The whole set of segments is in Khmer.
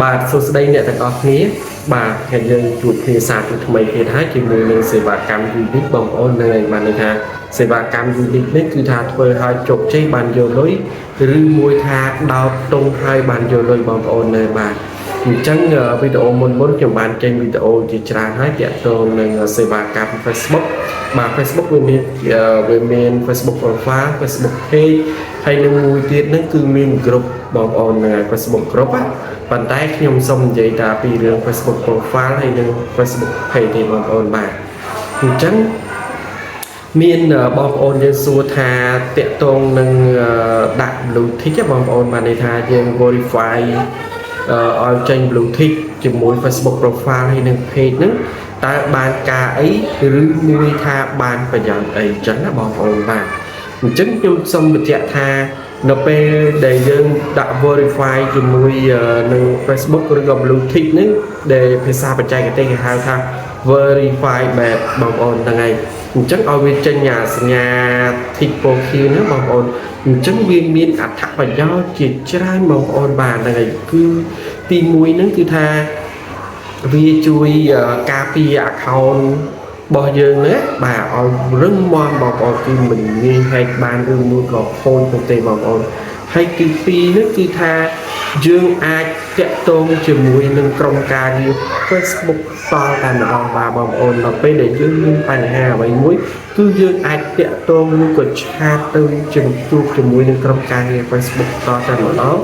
បាទសួស្តីអ្នកទាំងអស់គ្នាបាទហើយយើងជួបគ្នាសាជាថ្មីទៀតហើយជាមួយនឹងសេវាកម្ម Unique បងប្អូននៅឯបានន័យថាសេវាកម្ម Unique នេះគឺថាធ្វើឲ្យជោគជ័យបានយកលុយឬមួយថាដោតតុងឲ្យបានយកលុយបងប្អូននៅបាទអញ្ចឹងវីដេអូមុនខ្ញុំបានចេញវីដេអូជាច្រើនហើយទាក់ទងនឹងសេវាកម្ម Facebook បាទ Facebook វាមាន Facebook Profile Facebook Page ហើយនឹងមួយទៀតហ្នឹងគឺមាន group បងប្អូននៅ Facebook Group ណាប៉ុន្តែខ្ញុំសូមនិយាយតាពីរឿង Facebook Profile ហើយនិង Facebook Page ទេបងប្អូនបាទអញ្ចឹងមានបងប្អូនយើងសួរថាតាក់ទងនឹងដាក់ blue tick បងប្អូនបានន័យថាយើង verify ឲ្យចេញ blue tick ជាមួយ Facebook Profile ហើយនិង Page ហ្នឹងតើបានការអីឬមួយថាបានប្រយោជន៍អីចឹងណាបងប្អូនបាទអញ្ចឹងខ្ញុំសូមបញ្ជាក់ថានៅពេលដែលយើងដាក់ verify ជាមួយនឹង Facebook ឬក៏ blue tick ហ្នឹងដែលភាសាបច្ចេកទេសគេហៅថា verify badge បងប្អូនហ្នឹងហើយអញ្ចឹងឲ្យវាចេញសញ្ញា tick ពណ៌ខៀវហ្នឹងបងប្អូនអញ្ចឹងវាមានអត្ថប្រយោជន៍ជាច្រើនបងប្អូនបាទហ្នឹងហើយគឺទី1ហ្នឹងគឺថាវាជួយការពារ account របស់យើងណាបាទឲ្យរឹងមាំបងប្អូនគឺមិនងាយ hack បានឬមួយក៏ខូចទៅទេបងប្អូនហើយទី2នោះគឺថាយើងអាចតាក់ទងជាមួយនឹងក្រុមការងារ Facebook តតែម្ដងបាទបងប្អូនដល់ពេលដែលយើងមានបញ្ហាអ្វីមួយគឺយើងអាចតាក់ទងឬក៏ឆាតទៅជួបជាមួយនឹងក្រុមការងារ Facebook តតែម្ដង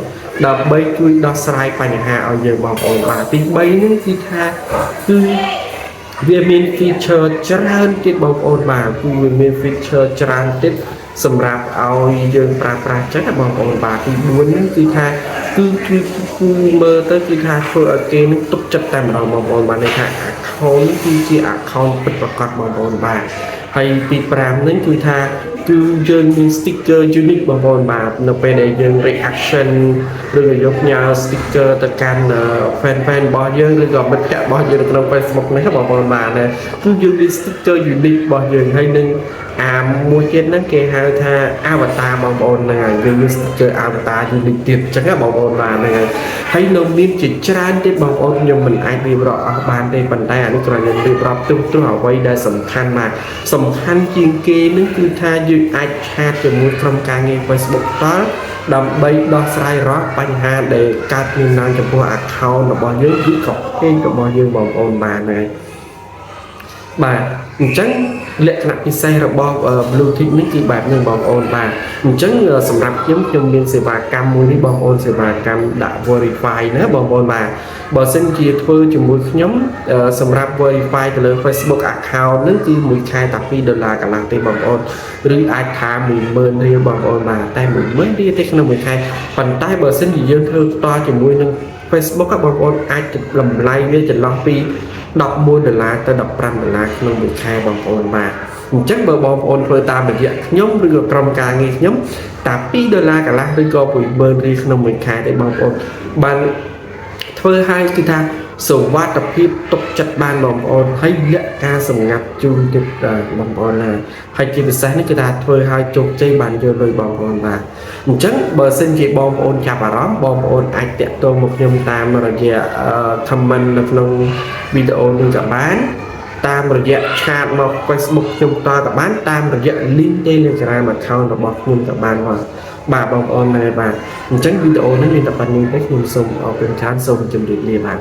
ដើម្បីជួយដោះស្រាយបញ្ហាឲ្យយើងបងប្អូនបាទទី3នេះគឺថាគឺវាមាន feature ច្រើនទៀតបងប្អូនបាទគឺវាមាន feature ច្រើនទៀតសម្រាប់ឲ្យយើងប្រើប្រាស់ចឹងណាបងប្អូនបាទទី4នេះគឺថាគឺមើលទៅគឺថាធ្វើឲ្យគេនឹងទុកចិត្តតែម្ដងបងប្អូនបាទន័យថា account គឺជា account ពិតប្រាកដបងប្អូនបាទហើយទី5នេះគឺថាគឺយើងមាន sticker unique បងប្អូនបាទនៅពេលដែលយើង reaction ឬក៏យកផ្ញើ sticker ទៅកាន់ fan របស់យើងឬក៏មិត្តភ័ក្តិរបស់យើងនៅក្នុង Facebook នេះបងប្អូនបាទគឺយើងមាន sticker unique របស់យើងហើយនឹងមួយទៀតហ្នឹងគេហៅថា avatar បងប្អូនហ្នឹងហើយយើងមាន sticker avatar unique ទៀតអញ្ចឹងណាបងប្អូនបាទហ្នឹងហើយនៅមានជាច្រើនទៀតបងប្អូនខ្ញុំមិនអាចរៀបរាប់អស់បានទេប៉ុន្តែអានេះគ្រាន់តែរៀបរាប់ទស្សអ្វីដែលសំខាន់បាទសំខាន់ជាងគេនឹងគឺថាយើងអាចឆាតជាមួយក្រុមការងារ Facebook តដើម្បីដោះស្រាយរាល់បញ្ហាដែលកើតមានឡើងចំពោះ account របស់យើងឬក៏ page របស់យើងបងប្អូនបាទហ្នឹងបាទអញ្ចឹងលក្ខណៈពិសេសរបស់ blue tick នេះគឺបែបនេះបងប្អូនបាទអញ្ចឹងសម្រាប់ខ្ញុំមានសេវាកម្មមួយនេះបងប្អូនសេវាកម្មដាក់ verify ណាបងប្អូនបាទបើសិនជាធ្វើជាមួយខ្ញុំសម្រាប់ verify ទៅលើ Facebook account ហ្នឹងគឺមួយខែតែ$2កន្លះទេបងប្អូនឬអាចថា10000រៀលបងប្អូនបាទតែ10000រៀលទេក្នុងមួយខែប៉ុន្តែបើសិនជាយើងធ្វើផ្ទាល់ជាមួយនឹង Facebook បងប្អូនអាចតម្លៃវាចន្លោះពី$11ទៅ$15ក្នុងមួយខែបងប្អូនបាទអញ្ចឹងបើបងប្អូនធ្វើតាមរយៈខ្ញុំឬក៏ក្រុមការងារខ្ញុំតែ$2កន្លះឬក៏10000រៀលក្នុងមួយខែទេបងប្អូនបានធ្វើឲ្យគឺថាសុវត្ថិភាពទុកចិត្តបានបងប្អូនហើយលក្ខការសម្ងាត់ជូនទៀតបងប្អូនណាហើយជាពិសេសនេះគឺថាធ្វើឲ្យជោគជ័យបានយកលុយបងប្អូនបាទអញ្ចឹងបើសិនជាបងប្អូនចាប់អារម្មណ៍បងប្អូនអាចតាក់ទងមកខ្ញុំតាមរយៈ comment នៅក្នុងវីដេអូនេះក៏បានតាមរយៈឆាតមក Facebook ខ្ញុំតក៏បានតាមរយៈ link Telegram account របស់ខ្ញុំក៏បានបាទបងប្អូនណាបាទអញ្ចឹងវីដេអូនេះមានតែប៉ុណ្្នេះទេខ្ញុំសូមអរគុណច្រើនសូមជម្រាបលាបាទ